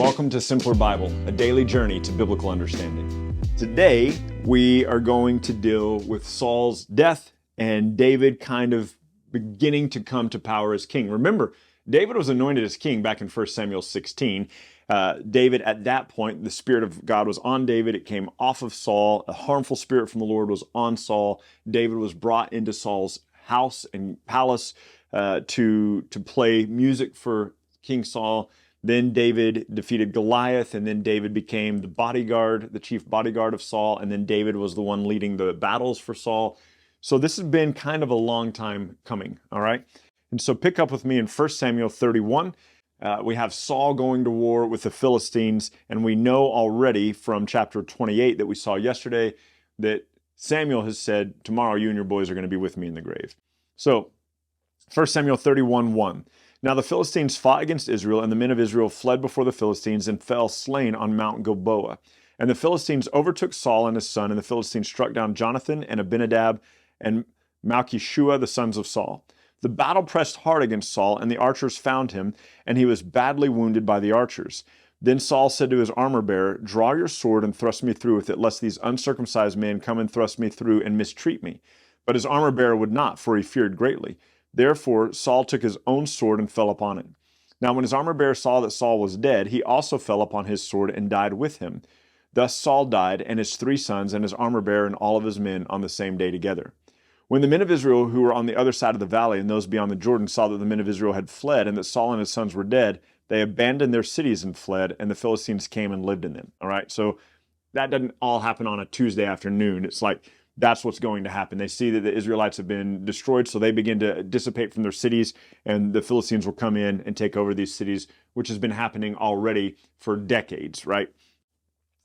Welcome to Simpler Bible, a daily journey to biblical understanding. Today, we are going to deal with Saul's death and David kind of beginning to come to power as king. Remember, David was anointed as king back in 1 Samuel 16. David, at that point, the Spirit of God was on David. It came off of Saul. A harmful spirit from the Lord was on Saul. David was brought into Saul's house and palace to play music for King Saul. Then David defeated Goliath, and then David became the bodyguard, the chief bodyguard of Saul, and then David was the one leading the battles for Saul. So this has been kind of a long time coming, all right? And so pick up with me in 1 Samuel 31. We have Saul going to war with the Philistines, and we know already from chapter 28 that we saw yesterday that Samuel has said, tomorrow you and your boys are going to be with me in the grave. So 1 Samuel 31:1. Now the Philistines fought against Israel, and the men of Israel fled before the Philistines and fell slain on Mount Gilboa. And the Philistines overtook Saul and his son, and the Philistines struck down Jonathan and Abinadab and Malchishua, the sons of Saul. The battle pressed hard against Saul, and the archers found him, and he was badly wounded by the archers. Then Saul said to his armor-bearer, "Draw your sword and thrust me through with it, lest these uncircumcised men come and thrust me through and mistreat me." But his armor-bearer would not, for he feared greatly. Therefore Saul took his own sword and fell upon it. Now when his armor-bearer saw that Saul was dead, he also fell upon his sword and died with him. Thus Saul died, and his 3 sons, and his armor-bearer, and all of his men on the same day together. When the men of Israel who were on the other side of the valley and those beyond the Jordan saw that the men of Israel had fled, and that Saul and his sons were dead, they abandoned their cities and fled, and the Philistines came and lived in them. All right, so that doesn't all happen on a Tuesday afternoon. It's like, that's what's going to happen. They see that the Israelites have been destroyed, so they begin to dissipate from their cities, and the Philistines will come in and take over these cities, which has been happening already for decades, right?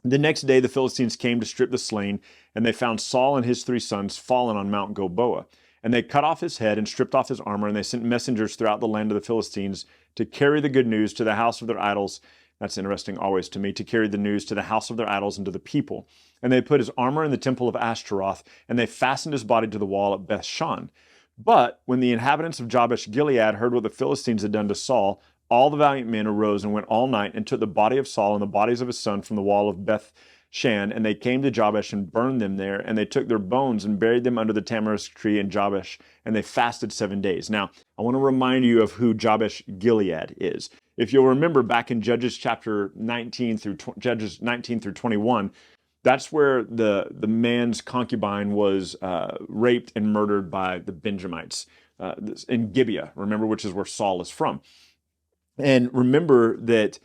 The next day, the Philistines came to strip the slain, and they found Saul and his 3 sons fallen on Mount Gilboa. And they cut off his head and stripped off his armor, and they sent messengers throughout the land of the Philistines to carry the good news to the house of their idols. That's interesting always to me, to carry the news to the house of their idols and to the people. And they put his armor in the temple of Ashtaroth, and they fastened his body to the wall at Beth-shan. But when the inhabitants of Jabesh-Gilead heard what the Philistines had done to Saul, all the valiant men arose and went all night and took the body of Saul and the bodies of his son from the wall of Beth-shan, and they came to Jabesh and burned them there, and they took their bones and buried them under the tamarisk tree in Jabesh, and they fasted 7 days. Now, I want to remind you of who Jabesh-Gilead is. If you'll remember back in Judges chapter 19 through 21, that's where the man's concubine was raped and murdered by the Benjamites in Gibeah, remember, which is where Saul is from. And remember that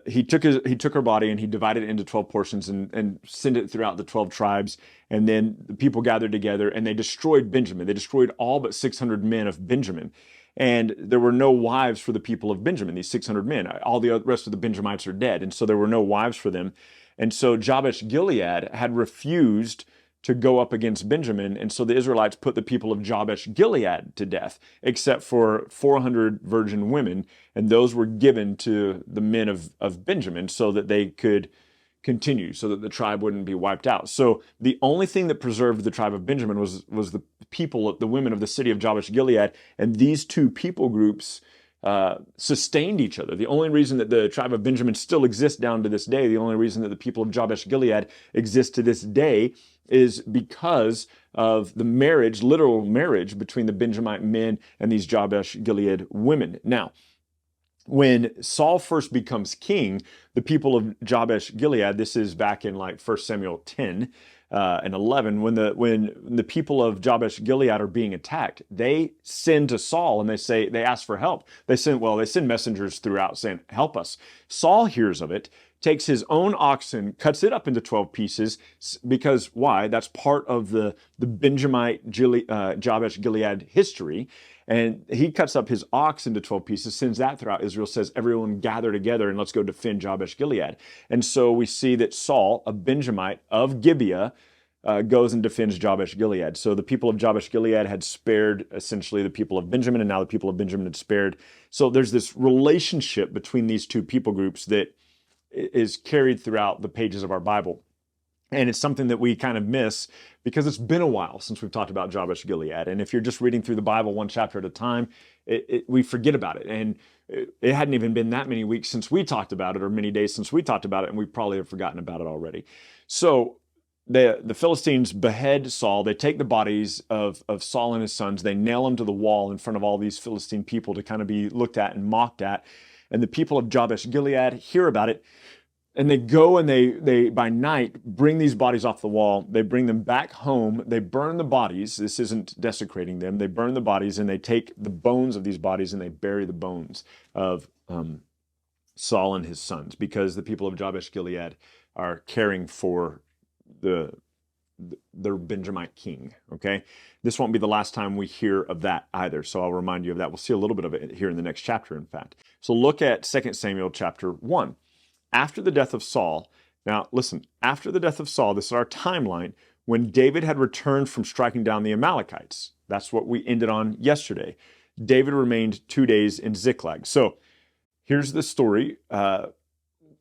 he took her body and he divided it into 12 portions and sent it throughout the 12 tribes. And then the people gathered together and they destroyed Benjamin. They destroyed all but 600 men of Benjamin. And there were no wives for the people of Benjamin, these 600 men. All the rest of the Benjamites are dead. And so there were no wives for them. And so Jabesh-Gilead had refused to go up against Benjamin. And so the Israelites put the people of Jabesh-Gilead to death, except for 400 virgin women. And those were given to the men of Benjamin so that they could continue, so that the tribe wouldn't be wiped out. So the only thing that preserved the tribe of Benjamin was the people, the women of the city of Jabesh-Gilead. And these two people groups sustained each other. The only reason that the tribe of Benjamin still exists down to this day, the only reason that the people of Jabesh-Gilead exist to this day is because of the marriage, literal marriage between the Benjamite men and these Jabesh-Gilead women. Now, when Saul first becomes king, the people of Jabesh-Gilead, this is back in like 1 Samuel 10 and 11, when the people of Jabesh-Gilead are being attacked, they send to Saul and they ask for help. They send messengers throughout saying, "Help us." Saul hears of it, takes his own oxen, cuts it up into 12 pieces, because why? That's part of the Benjamite Jabesh-Gilead history. And he cuts up his ox into 12 pieces, sends that throughout Israel, says, "Everyone gather together and let's go defend Jabesh-Gilead." And so we see that Saul, a Benjamite of Gibeah, goes and defends Jabesh-Gilead. So the people of Jabesh-Gilead had spared essentially the people of Benjamin, and now the people of Benjamin had spared. So there's this relationship between these two people groups that is carried throughout the pages of our Bible. And it's something that we kind of miss because it's been a while since we've talked about Jabesh-Gilead. And if you're just reading through the Bible one chapter at a time, we forget about it. And it hadn't even been that many weeks since we talked about it, or many days since we talked about it, and we probably have forgotten about it already. So the Philistines behead Saul. They take the bodies of Saul and his sons. They nail them to the wall in front of all these Philistine people to kind of be looked at and mocked at. And the people of Jabesh-Gilead hear about it. And they go and they by night bring these bodies off the wall. They bring them back home. They burn the bodies. This isn't desecrating them. They burn the bodies, and they take the bones of these bodies and they bury the bones of Saul and his sons, because the people of Jabesh-Gilead are caring for their Benjamite king. Okay, this won't be the last time we hear of that either. So I'll remind you of that. We'll see a little bit of it here in the next chapter, in fact. So look at 2 Samuel chapter 1. After the death of Saul, now listen, after the death of Saul, this is our timeline, when David had returned from striking down the Amalekites. That's what we ended on yesterday. David remained 2 days in Ziklag. So here's the story.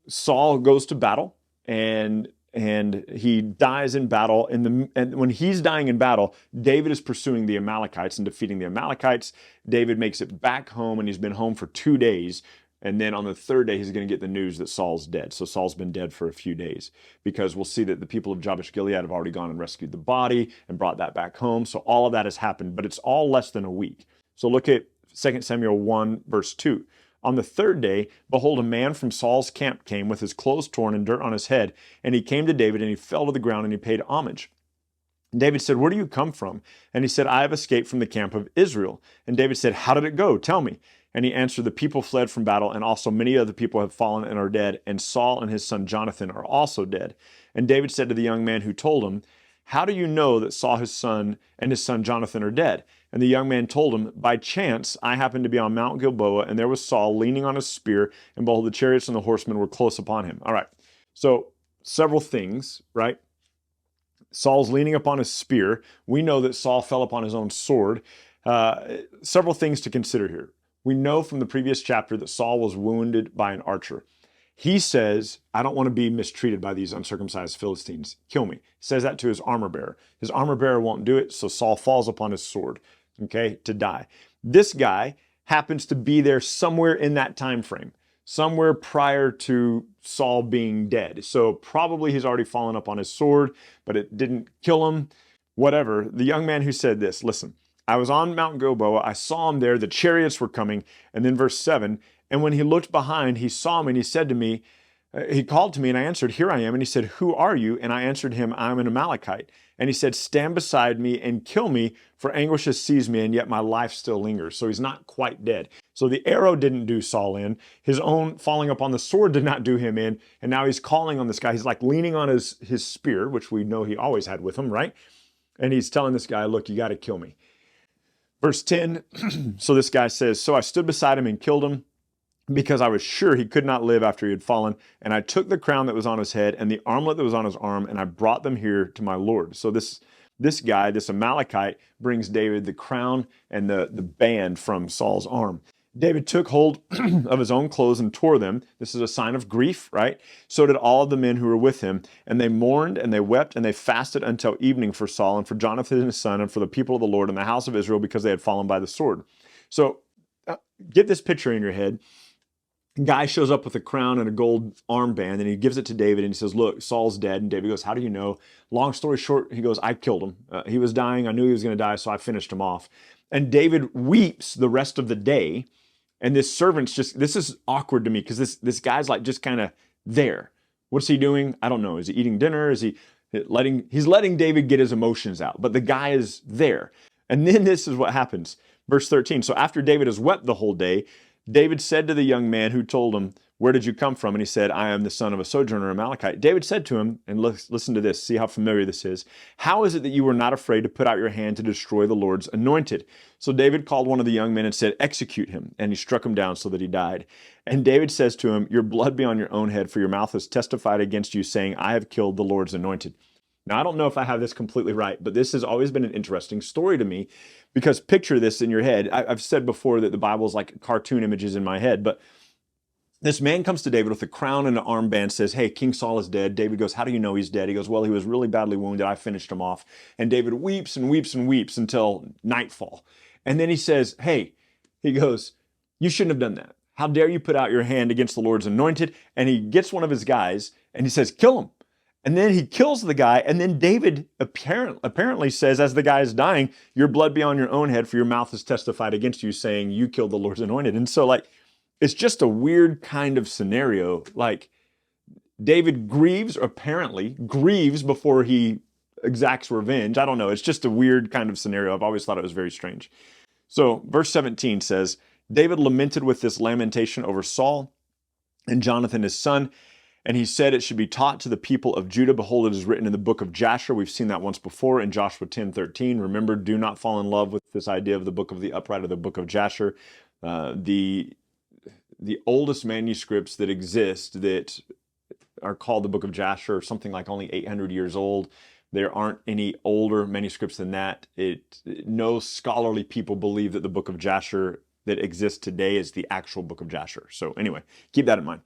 Saul goes to battle, and he dies in battle. And when he's dying in battle, David is pursuing the Amalekites and defeating the Amalekites. David makes it back home, and he's been home for 2 days. And then on the third day, he's going to get the news that Saul's dead. So Saul's been dead for a few days, because we'll see that the people of Jabesh-Gilead have already gone and rescued the body and brought that back home. So all of that has happened, but it's all less than a week. So look at 2 Samuel 1, verse 2. On the third day, behold, a man from Saul's camp came with his clothes torn and dirt on his head. And he came to David, and he fell to the ground, and he paid homage. And David said, "Where do you come from?" And he said, "I have escaped from the camp of Israel." And David said, "How did it go? Tell me." And he answered, "The people fled from battle, and also many other people have fallen and are dead, and Saul and his son Jonathan are also dead." And David said to the young man who told him, "How do you know that Saul his son and his son Jonathan are dead?" And the young man told him, "By chance I happened to be on Mount Gilboa, and there was Saul leaning on his spear, and behold, the chariots and the horsemen were close upon him." All right, so several things, right? Saul's leaning upon his spear. We know that Saul fell upon his own sword. Several things to consider here. We know from the previous chapter that Saul was wounded by an archer. He says, "I don't want to be mistreated by these uncircumcised Philistines. Kill me." He says that to his armor bearer. His armor bearer won't do it, so Saul falls upon his sword, okay, to die. This guy happens to be there somewhere in that time frame, somewhere prior to Saul being dead. So probably he's already fallen up on his sword, but it didn't kill him. Whatever. The young man who said this, listen, "I was on Mount Gilboa. I saw him there. The chariots were coming." And then verse 7, "And when he looked behind, he saw me, and he said to me," he called to me, and I answered, "Here I am." And he said, "Who are you?" And I answered him, "I'm an Amalekite." And he said, "Stand beside me and kill me, for anguish has seized me, and yet my life still lingers." So he's not quite dead. So the arrow didn't do Saul in. His own falling upon the sword did not do him in. And now he's calling on this guy. He's like leaning on his spear, which we know he always had with him, right? And he's telling this guy, "Look, you got to kill me." Verse 10, so this guy says, "So I stood beside him and killed him, because I was sure he could not live after he had fallen. And I took the crown that was on his head and the armlet that was on his arm, and I brought them here to my Lord." So this guy, this Amalekite, brings David the crown and the band from Saul's arm. David took hold of his own clothes and tore them. This is a sign of grief, right? So did all of the men who were with him. And they mourned and they wept and they fasted until evening for Saul and for Jonathan his son and for the people of the Lord and the house of Israel, because they had fallen by the sword. So get this picture in your head. Guy shows up with a crown and a gold armband, and he gives it to David, and he says, "Look, Saul's dead." And David goes, "How do you know?" Long story short, he goes, "I killed him. He was dying. I knew he was going to die, so I finished him off." And David weeps the rest of the day. And this servant's this is awkward to me, because this guy's like just kind of there. What's he doing? I don't know. Is he eating dinner? Is he's letting David get his emotions out, but the guy is there. And then this is what happens. Verse 13. So after David has wept the whole day, David said to the young man who told him, "Where did you come from?" And he said, "I am the son of a sojourner Amalekite." David said to him, and listen to this, see how familiar this is, "How is it that you were not afraid to put out your hand to destroy the Lord's anointed?" So David called one of the young men and said, "Execute him." And he struck him down so that he died. And David says to him, "Your blood be on your own head, for your mouth has testified against you, saying, I have killed the Lord's anointed." Now, I don't know if I have this completely right, but this has always been an interesting story to me, because picture this in your head. I've said before that the Bible is like cartoon images in my head, but this man comes to David with a crown and an armband, says, "Hey, King Saul is dead." David goes, "How do you know he's dead?" He goes, "Well, he was really badly wounded. I finished him off." And David weeps and weeps and weeps until nightfall. And then he says, "Hey," He goes, you shouldn't have done that. How dare you put out your hand against the Lord's anointed? And he gets one of his guys and he says, kill him. And then he kills the guy. And then David apparently says, as the guy is dying, your blood be on your own head, for your mouth has testified against you, saying you killed the Lord's anointed. And so like, it's just a weird kind of scenario. Like David apparently grieves before he exacts revenge. I don't know. It's just a weird kind of scenario. I've always thought it was very strange. So verse 17 says, David lamented with this lamentation over Saul and Jonathan his son, and he said it should be taught to the people of Judah. Behold, it is written in the book of Jasher. We've seen that once before in Joshua 10:13. Remember, do not fall in love with this idea of the book of the upright or the book of Jasher. The oldest manuscripts that exist that are called the book of Jasher are something like only 800 years old. There aren't any older manuscripts than that. No scholarly people believe that the book of Jasher that exists today is the actual book of Jasher. So anyway, keep that in mind.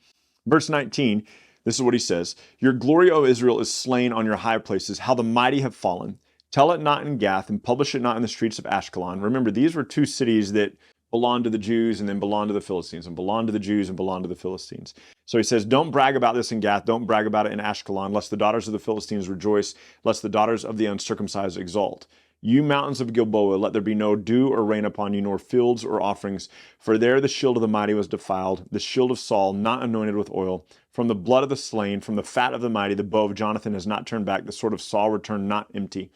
Verse 19, this is what he says. Your glory, O Israel, is slain on your high places. How the mighty have fallen. Tell it not in Gath and publish it not in the streets of Ashkelon. Remember, these were two cities that belonged to the Jews and then belonged to the Philistines, and belonged to the Jews and belonged to the Philistines. So he says, don't brag about this in Gath. Don't brag about it in Ashkelon, lest the daughters of the Philistines rejoice, lest the daughters of the uncircumcised exult. You mountains of Gilboa, let there be no dew or rain upon you, nor fields or offerings. For there the shield of the mighty was defiled, the shield of Saul not anointed with oil. From the blood of the slain, from the fat of the mighty, the bow of Jonathan has not turned back, the sword of Saul returned not empty.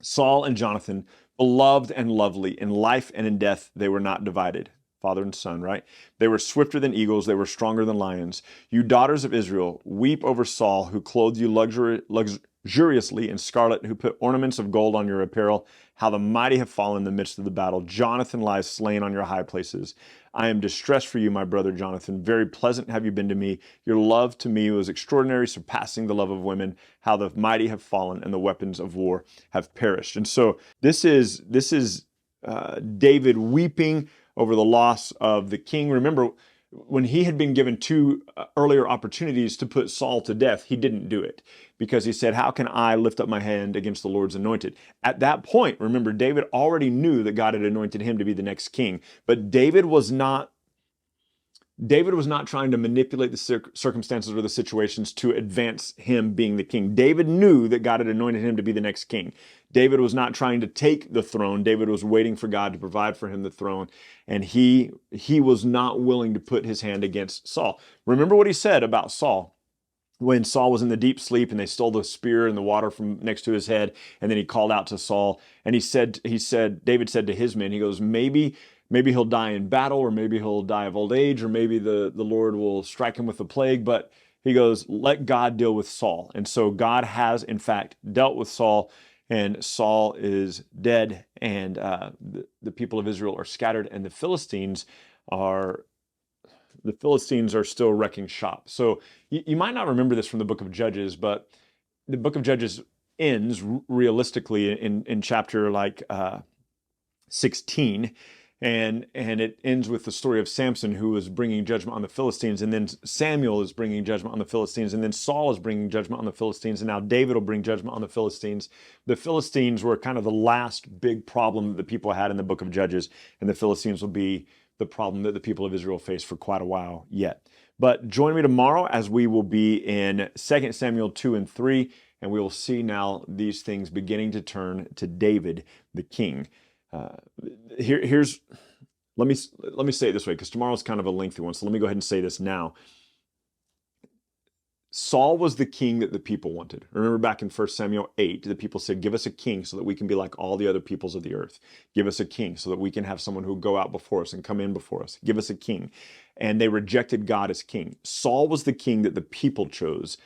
Saul and Jonathan, beloved and lovely, in life and in death they were not divided. Father and son, right? They were swifter than eagles, they were stronger than lions. You daughters of Israel, weep over Saul, who clothed you luxuriously in scarlet, who put ornaments of gold on your apparel. How the mighty have fallen in the midst of the battle. Jonathan lies slain on your high places. I am distressed for you, my brother Jonathan. Very pleasant have you been to me. Your love to me was extraordinary, surpassing the love of women. How the mighty have fallen and the weapons of war have perished. And so this is David weeping over the loss of the king. Remember, when he had been given two earlier opportunities to put Saul to death, he didn't do it because he said, how can I lift up my hand against the Lord's anointed? At that point, remember, David already knew that God had anointed him to be the next king, but David was not trying to manipulate the circumstances or the situations to advance him being the king. David knew that God had anointed him to be the next king. David was not trying to take the throne. David was waiting for God to provide for him the throne. And he was not willing to put his hand against Saul. Remember what he said about Saul when Saul was in the deep sleep and they stole the spear and the water from next to his head. And then he called out to Saul and David said to his men, he goes, maybe he'll die in battle, or maybe he'll die of old age, or maybe the Lord will strike him with the plague. But he goes, let God deal with Saul. And so God has, in fact, dealt with Saul, and Saul is dead, and the people of Israel are scattered, and the Philistines are still wrecking shop. So you might not remember this from the book of Judges, but the book of Judges ends realistically in chapter 16. And it ends with the story of Samson, who is bringing judgment on the Philistines. And then Samuel is bringing judgment on the Philistines. And then Saul is bringing judgment on the Philistines. And now David will bring judgment on the Philistines. The Philistines were kind of the last big problem that the people had in the book of Judges. And the Philistines will be the problem that the people of Israel face for quite a while yet. But join me tomorrow as we will be in 2 Samuel 2 and 3. And we will see now these things beginning to turn to David, the king. Let me say it this way, because tomorrow's kind of a lengthy one. So let me go ahead and say this now. Saul was the king that the people wanted. Remember back in 1 Samuel 8, the people said, give us a king so that we can be like all the other peoples of the earth. Give us a king so that we can have someone who will go out before us and come in before us. Give us a king. And they rejected God as king. Saul was the king that the people chose.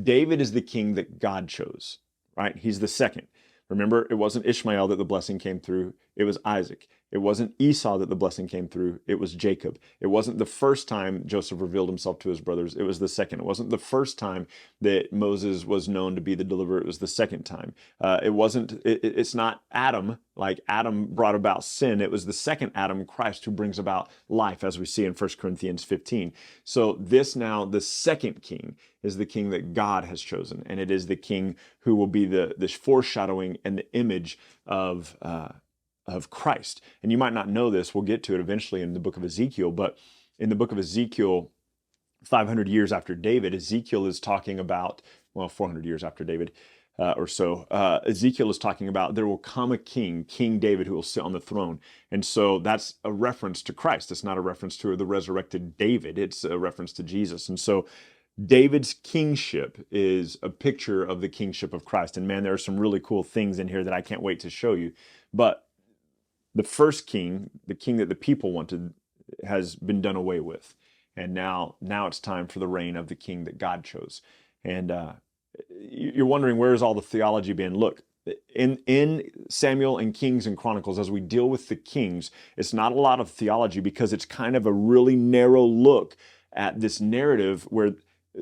David is the king that God chose, right? He's the second. Remember, it wasn't Ishmael that the blessing came through. It was Isaac. It wasn't Esau that the blessing came through. It was Jacob. It wasn't the first time Joseph revealed himself to his brothers. It was the second. It wasn't the first time that Moses was known to be the deliverer. It was the second time. It's not Adam, like Adam brought about sin. It was the second Adam, Christ, who brings about life, as we see in 1 Corinthians 15. So this now, the second king, is the king that God has chosen. And it is the king who will be the foreshadowing and the image of of Christ. And you might not know this, we'll get to it eventually in the book of Ezekiel, but in the book of Ezekiel, 500 years after David, Ezekiel is talking about, 400 years after David or so, Ezekiel is talking about there will come a king, King David, who will sit on the throne. And so that's a reference to Christ. It's not a reference to the resurrected David. It's a reference to Jesus. And so David's kingship is a picture of the kingship of Christ. And man, there are some really cool things in here that I can't wait to show you. But the first king, the king that the people wanted, has been done away with. And now it's time for the reign of the king that God chose. And you're wondering, where's all the theology been? Look, in Samuel and Kings and Chronicles, as we deal with the kings, it's not a lot of theology because it's kind of a really narrow look at this narrative where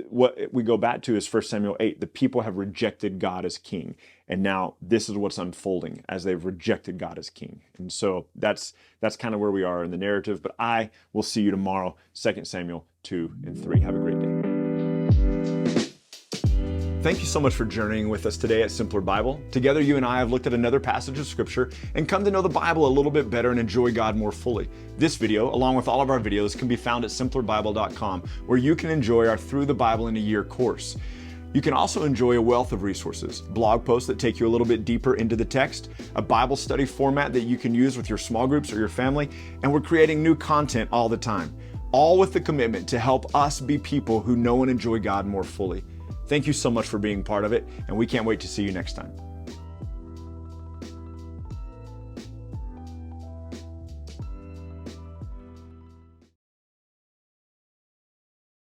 what we go back to is 1 Samuel 8. The people have rejected God as king. And now this is what's unfolding as they've rejected God as king. And so that's kind of where we are in the narrative. But I will see you tomorrow, 2 Samuel 2 and 3. Have a great day. Thank you so much for journeying with us today at Simpler Bible. Together, you and I have looked at another passage of Scripture and come to know the Bible a little bit better and enjoy God more fully. This video, along with all of our videos, can be found at simplerbible.com, where you can enjoy our Through the Bible in a Year course. You can also enjoy a wealth of resources, blog posts that take you a little bit deeper into the text, a Bible study format that you can use with your small groups or your family, and we're creating new content all the time, all with the commitment to help us be people who know and enjoy God more fully. Thank you so much for being part of it, and we can't wait to see you next time.